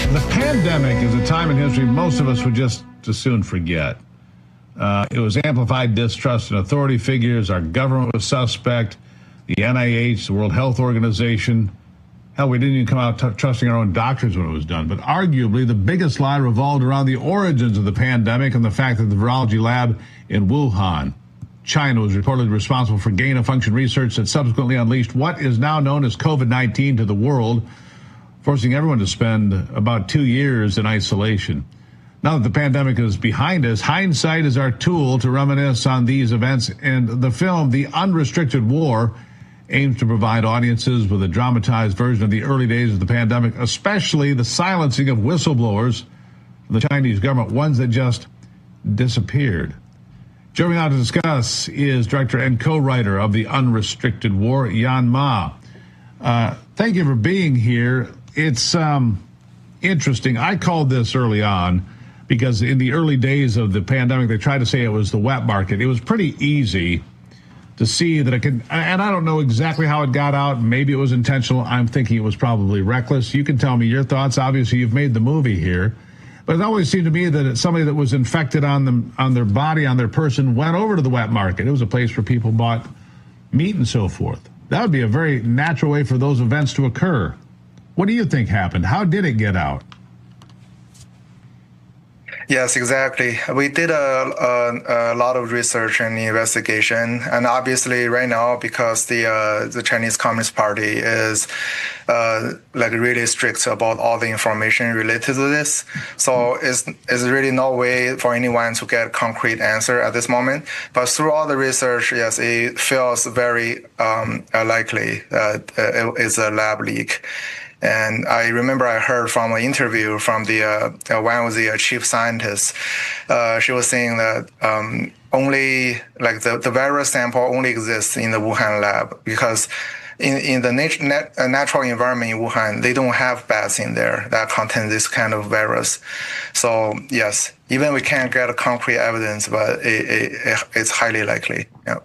The pandemic is a time in history most of us would just as soon forget. It was amplified distrust in authority figures. Our government was suspect. The NIH, the World Health Organization. Hell, we didn't even come out trusting our own doctors when it was done. But arguably, the biggest lie revolved around the origins of the pandemic and the fact that the virology lab in Wuhan, China, was reportedly responsible for gain-of-function research that subsequently unleashed what is now known as COVID-19 to the world, forcing everyone to spend about 2 years in isolation. Now that the pandemic is behind us, hindsight is our tool to reminisce on these events, and the film, The Unrestricted War, aims to provide audiences with a dramatized version of the early days of the pandemic, especially the silencing of whistleblowers from the Chinese government, ones that just disappeared. Joining me now to discuss is director and co-writer of The Unrestricted War, Yan Ma. Thank you for being here. It's interesting. I called this early on because in the early days of the pandemic, they tried to say it was the wet market. It was pretty easy to see that it could, and I don't know exactly how it got out. Maybe it was intentional. I'm thinking it was probably reckless. You can tell me your thoughts. Obviously, you've made the movie here. But it always seemed to me that somebody that was infected on their body, on their person, went over to the wet market. It was a place where people bought meat and so forth. That would be a very natural way for those events to occur. What do you think happened? How did it get out? Yes, exactly. We did a lot of research and investigation, and obviously right now, because the Chinese Communist Party is like really strict about all the information related to this, so it's really no way for anyone to get a concrete answer at this moment. But through all the research, yes, it feels very likely that it is a lab leak. And I remember I heard from an interview from one of the chief scientists. She was saying that only like the virus sample only exists in the Wuhan lab because in the natural environment in Wuhan, they don't have bats in there that contain this kind of virus. So yes, even we can't get concrete evidence, but it's highly likely. Yeah.